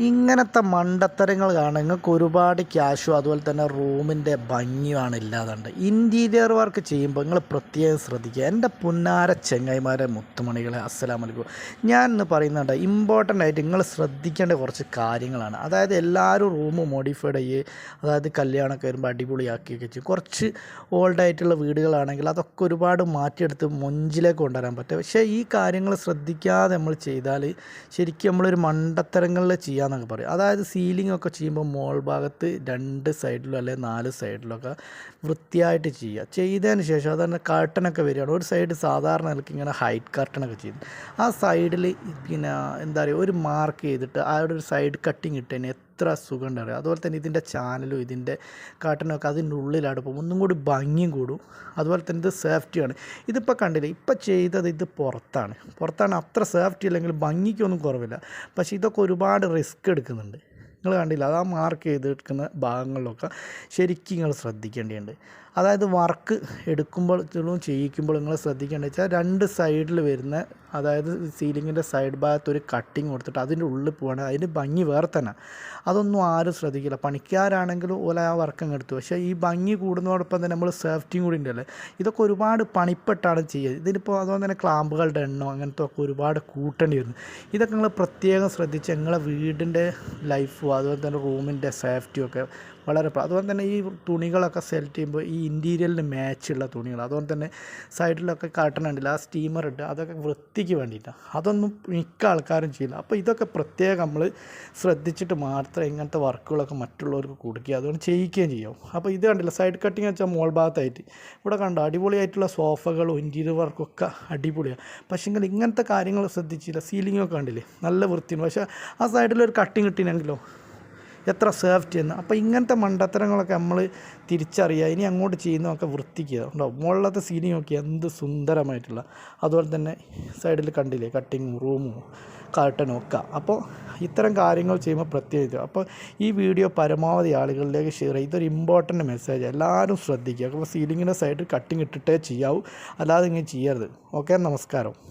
ഇങ്ങനത്തെ മണ്ടത്തരങ്ങൾ കാണാൻ നിങ്ങൾക്ക് ഒരുപാട് ക്യാഷും അതുപോലെ തന്നെ റൂമിൻ്റെ ഭംഗിയുമാണ് ഇല്ലാതുണ്ട്. ഇൻറ്റീരിയർ വർക്ക് ചെയ്യുമ്പോൾ നിങ്ങൾ പ്രത്യേകം ശ്രദ്ധിക്കുക. എൻ്റെ പുന്നാര ചെങ്ങായിമാരെ മുത്തുമണികളെ അസ്സലാമു അലൈക്കും. ഞാൻ ഇന്ന് പറയുന്നുണ്ട് ഇമ്പോർട്ടൻ്റ് ആയിട്ട് നിങ്ങൾ ശ്രദ്ധിക്കേണ്ട കുറച്ച് കാര്യങ്ങളാണ്. അതായത് എല്ലാവരും റൂം മോഡിഫൈഡ് ചെയ്യുക, അതായത് കല്യാണമൊക്കെ വരുമ്പോൾ അടിപൊളിയാക്കിയൊക്കെ ചെയ്യും. കുറച്ച് ഓൾഡായിട്ടുള്ള വീടുകളാണെങ്കിൽ അതൊക്കെ ഒരുപാട് മാറ്റിയെടുത്ത് മൊഞ്ചിലേക്ക് കൊണ്ടുവരാൻ പറ്റും. പക്ഷേ ഈ കാര്യങ്ങൾ ശ്രദ്ധിക്കാതെ നമ്മൾ ചെയ്താൽ ശരിക്കും നമ്മളൊരു മണ്ടത്തരങ്ങളിൽ ചെയ്യാമെന്നൊക്കെ പറയും. അതായത് സീലിംഗ് ഒക്കെ ചെയ്യുമ്പോൾ മോൾ ഭാഗത്ത് 2 സൈഡിലും അല്ലെങ്കിൽ 4 സൈഡിലൊക്കെ വൃത്തിയായിട്ട് ചെയ്യുക. ചെയ്തതിന് ശേഷം അതന്നെ കർട്ടനൊക്കെ വരികയാണ്. ഒരു സൈഡ് സാധാരണ നിലയ്ക്ക് ഇങ്ങനെ ഹൈറ്റ് കർട്ടനൊക്കെ ചെയ്ത് ആ സൈഡിൽ പിന്നെ എന്താ പറയുക ഒരു മാർക്ക് ചെയ്തിട്ട് ആ ഒരു സൈഡ് കട്ടിങ് ഇട്ടതിന് എത്ര സുഖം ഉണ്ടാവുക. അതുപോലെ തന്നെ ഇതിൻ്റെ ചാനലും ഇതിൻ്റെ കർട്ടനൊക്കെ അതിൻ്റെ ഉള്ളിലടുപ്പം ഒന്നും കൂടി ഭംഗിയും കൂടും. അതുപോലെ തന്നെ ഇത് സേഫ്റ്റിയാണ്. ഇതിപ്പോൾ കണ്ടില്ലേ, ഇപ്പോൾ ചെയ്തത് ഇത് പുറത്താണ് അത്ര സേഫ്റ്റി അല്ലെങ്കിൽ ഭംഗിക്കൊന്നും കുറവില്ല. പക്ഷേ ഇതൊക്കെ ഒരുപാട് റിസ്ക് എടുക്കുന്നുണ്ട്. നിങ്ങൾ കണ്ടില്ല, അത് ആ മാർക്ക് ചെയ്തെടുക്കുന്ന ഭാഗങ്ങളിലൊക്കെ ശരിക്കും നിങ്ങൾ ശ്രദ്ധിക്കേണ്ടതുണ്ട്. അതായത് വർക്ക് എടുക്കുമ്പോഴും ചെയ്യിക്കുമ്പോൾ നിങ്ങൾ ശ്രദ്ധിക്കേണ്ടത് വെച്ചാൽ 2 സൈഡിൽ വരുന്ന, അതായത് സീലിങ്ങിൻ്റെ സൈഡ് ഭാഗത്ത് ഒരു കട്ടിങ് കൊടുത്തിട്ട് അതിൻ്റെ ഉള്ളിൽ പോകണം. അതിൻ്റെ ഭംഗി വേറെ തന്നെ. അതൊന്നും ആരും ശ്രദ്ധിക്കില്ല. പണിക്കാരാണെങ്കിലും ഓല ആ വർക്ക് അങ്ങ് എടുത്തു. പക്ഷേ ഈ ഭംഗി കൂടുന്നതോടൊപ്പം തന്നെ നമ്മൾ സേഫ്റ്റിയും കൂടി ഉണ്ടല്ലേ. ഇതൊക്കെ ഒരുപാട് പണിപ്പെട്ടാണ് ചെയ്യുക. ഇതിനിപ്പോൾ അതുപോലെ തന്നെ ക്ലാമ്പുകളുടെ എണ്ണോ അങ്ങനത്തെ ഒക്കെ ഒരുപാട് കൂട്ടേണ്ടി വരുന്നു. ഇതൊക്കെ നിങ്ങൾ പ്രത്യേകം ശ്രദ്ധിച്ച് നിങ്ങളെ വീടിൻ്റെ ലൈഫും അതുപോലെ തന്നെ റൂമിൻ്റെ സേഫ്റ്റിയും ഒക്കെ വളരെ അതുപോലെ തന്നെ ഈ തുണികളൊക്കെ സെലക്ട് ചെയ്യുമ്പോൾ ഈ ഇൻറ്റീരിയലിന് മാച്ചുള്ള തുണികൾ, അതുപോലെ തന്നെ സൈഡിലൊക്കെ കർട്ടൻ ഉണ്ടല്ലോ, ആ സ്റ്റീമർ ഇട്ട് അതൊക്കെ വൃത്തിക്ക് വേണ്ടിയിട്ടാണ്. അതൊന്നും മിക്ക ആൾക്കാരും ചെയ്യില്ല. അപ്പോൾ ഇതൊക്കെ പ്രത്യേകം നമ്മൾ ശ്രദ്ധിച്ചിട്ട് മാത്രമേ ഇങ്ങനത്തെ വർക്കുകളൊക്കെ മറ്റുള്ളവർക്ക് കൊടുക്കുക, അതുകൊണ്ട് ചെയ്യിക്കുകയും ചെയ്യും. അപ്പോൾ ഇത് കണ്ടില്ല, സൈഡ് കട്ടിങ് വെച്ചാൽ മോൾ ഭാഗത്തായിട്ട് ഇവിടെ കണ്ടോ അടിപൊളിയായിട്ടുള്ള സോഫകളും ഇൻറ്റീരിയർ വർക്കൊക്കെ അടിപൊളിയാണ്. പക്ഷേ ഇങ്ങനത്തെ കാര്യങ്ങൾ ശ്രദ്ധിച്ചില്ല. സീലിങ്ങൊക്കെ കണ്ടില്ലേ നല്ല വൃത്തിയാണ്. പക്ഷേ ആ സൈഡിലൊരു കട്ടിങ് കിട്ടിയെങ്കിലോ എത്ര സേഫ്റ്റി എന്ന്. അപ്പോൾ ഇങ്ങനത്തെ മണ്ടത്തരങ്ങളൊക്കെ നമ്മൾ തിരിച്ചറിയുക. ഇനി അങ്ങോട്ട് ചെയ്യുന്നതൊക്കെ വൃത്തിക്കുക. ഉണ്ടാവും മുകളിലത്തെ സീലിംഗ് നോക്കി എന്ത് സുന്ദരമായിട്ടുള്ള. അതുപോലെ തന്നെ സൈഡിൽ കണ്ടില്ലേ കട്ടിങ്ങും റൂമും കർട്ടനും ഒക്കെ. അപ്പോൾ ഇത്തരം കാര്യങ്ങൾ ചെയ്യുമ്പോൾ പ്രത്യേകിച്ച് അപ്പോൾ ഈ വീഡിയോ പരമാവധി ആളുകളിലേക്ക് ഷെയർ ചെയ്യുക. ഇതൊരു ഇമ്പോർട്ടൻ്റ് മെസ്സേജ്, എല്ലാവരും ശ്രദ്ധിക്കുക. അപ്പോൾ സീലിങ്ങിൻ്റെ സൈഡിൽ കട്ടിങ് ഇട്ടിട്ടേ ചെയ്യാവൂ, അല്ലാതെ ഇങ്ങനെ ചെയ്യരുത്. ഓക്കെ, നമസ്കാരം.